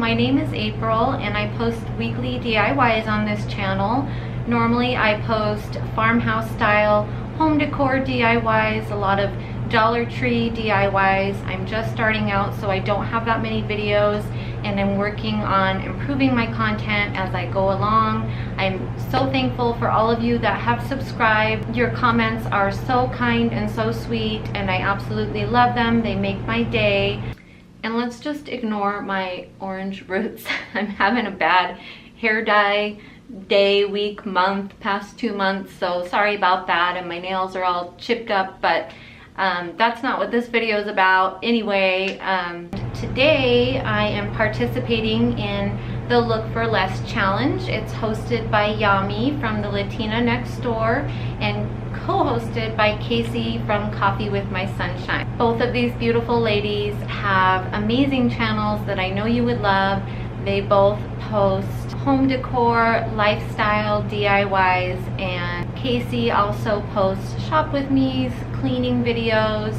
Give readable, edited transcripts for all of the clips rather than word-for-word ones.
my name is April and I post weekly DIYs on this channel. Normally I post farmhouse style home decor DIYs, a lot of Dollar Tree DIYs. I'm just starting out, so I don't have that many videos, and I'm working on improving my content as I go along. I'm so thankful for all of you that have subscribed. Your comments are so kind and so sweet, and I absolutely love them. They make my day. And let's just ignore my orange roots. I'm having a bad hair dye day, week, month, past 2 months, so sorry about that, and my nails are all chipped up, but that's not what this video is about. Anyway, today I am participating in the Look for Less challenge. It's hosted by Yami from the Latina Next Door and co-hosted by Casey from Coffee with My Sunshine. Both of these beautiful ladies have amazing channels that I know you would love. They both post home decor, lifestyle, DIYs, and Casey also posts shop with me's, cleaning videos,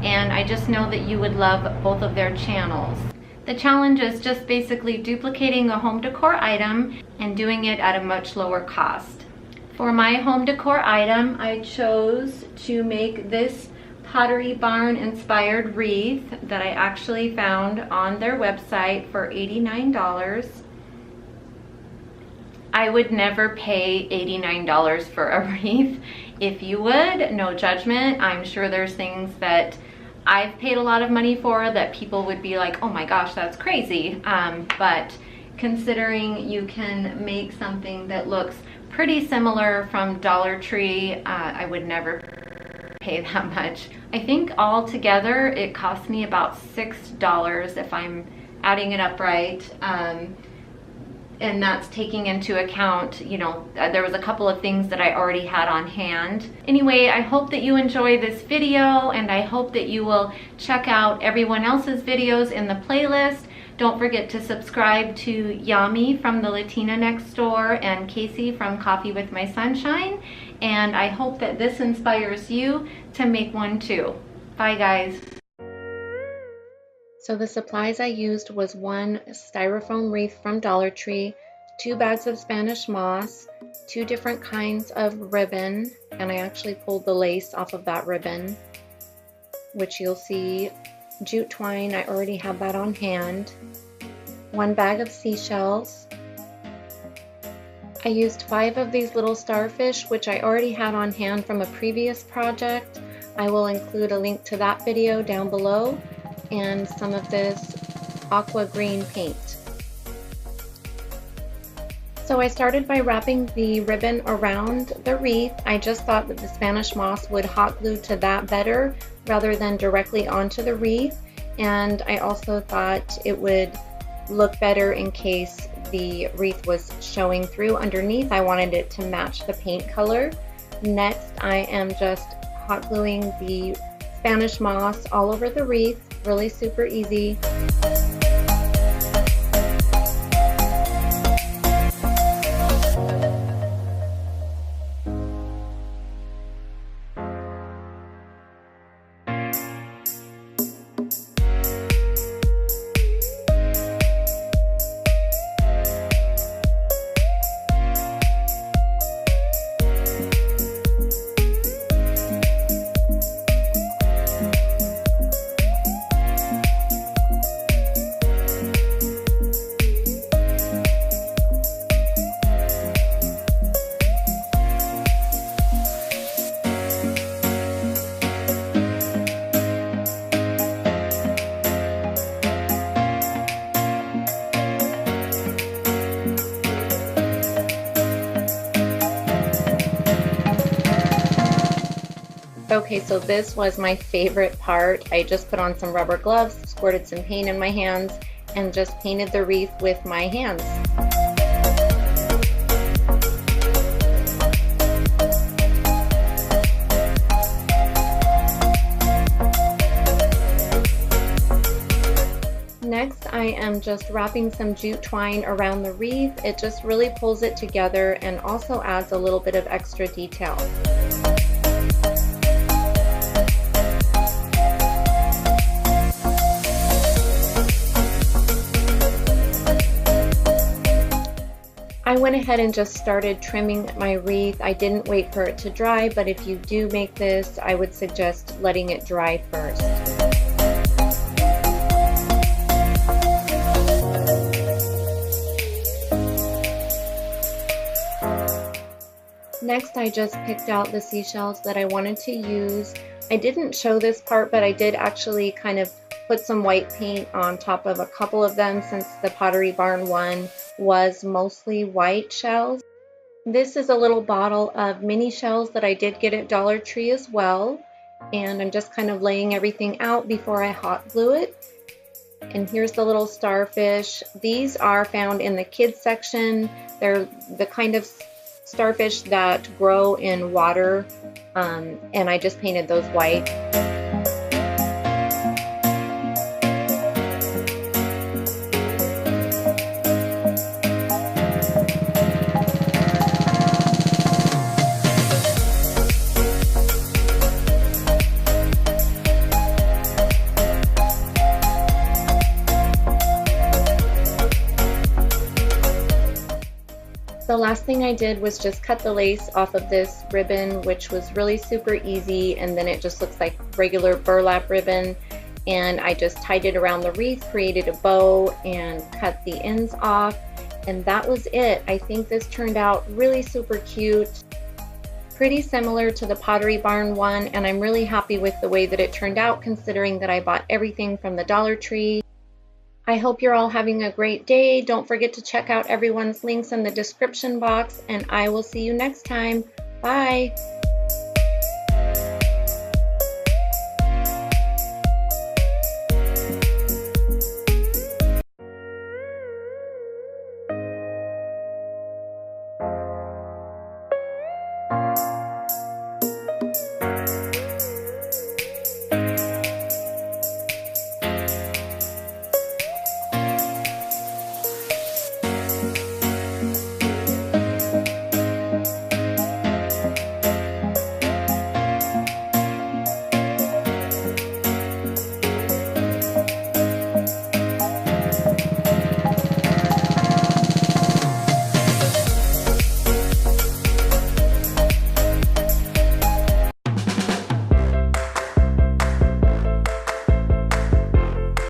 and I just know that you would love both of their channels. The challenge is just basically duplicating a home decor item and doing it at a much lower cost. For my home decor item, I chose to make this Pottery Barn inspired wreath that I actually found on their website for $89. I would never pay $89 for a wreath. If you would, no judgment. I'm sure there's things that I've paid a lot of money for that people would be like, oh my gosh, that's crazy. But considering you can make something that looks pretty similar from Dollar Tree, I would never pay that much. I think all together it cost me about $6 if I'm adding it up right. And that's taking into account, you know, there was a couple of things that I already had on hand. Anyway, I hope that you enjoy this video, and I hope that you will check out everyone else's videos in the playlist. Don't forget to subscribe to Yami from the Latina Next Door and Casey from Coffee with My Sunshine. And I hope that this inspires you to make one too. Bye guys. So the supplies I used was 1 styrofoam wreath from Dollar Tree, 2 bags of Spanish moss, 2 different kinds of ribbon, and I actually pulled the lace off of that ribbon, which you'll see. Jute twine, I already have that on hand. 1 bag of seashells. I used 5 of these little starfish, which I already had on hand from a previous project. I will include a link to that video down below, and some of this aqua green paint. So I started by wrapping the ribbon around the wreath. I just thought that the Spanish moss would hot glue to that better rather than directly onto the wreath, and I also thought it would look better in case the wreath was showing through underneath. I wanted it to match the paint color. Next, I am just hot gluing the Spanish moss all over the wreath. Really super easy. Okay, so this was my favorite part. I just put on some rubber gloves, squirted some paint in my hands, and just painted the wreath with my hands. Next, I am just wrapping some jute twine around the wreath. It just really pulls it together and also adds a little bit of extra detail. I went ahead and just started trimming my wreath. I didn't wait for it to dry, but if you do make this, I would suggest letting it dry first. Next, I just picked out the seashells that I wanted to use. I didn't show this part, but I did actually kind of put some white paint on top of a couple of them since the Pottery Barn one was mostly white shells. This is a little bottle of mini shells that I did get at Dollar Tree as well. And I'm just kind of laying everything out before I hot glue it. And here's the little starfish. These are found in the kids section. They're the kind of starfish that grow in water, and I just painted those white. The last thing I did was just cut the lace off of this ribbon, which was really super easy, and then it just looks like regular burlap ribbon. And I just tied it around the wreath, created a bow, and cut the ends off, and that was it. I think this turned out really super cute, pretty similar to the Pottery Barn one, and I'm really happy with the way that it turned out considering that I bought everything from the Dollar Tree. I hope you're all having a great day. Don't forget to check out everyone's links in the description box, and I will see you next time. Bye!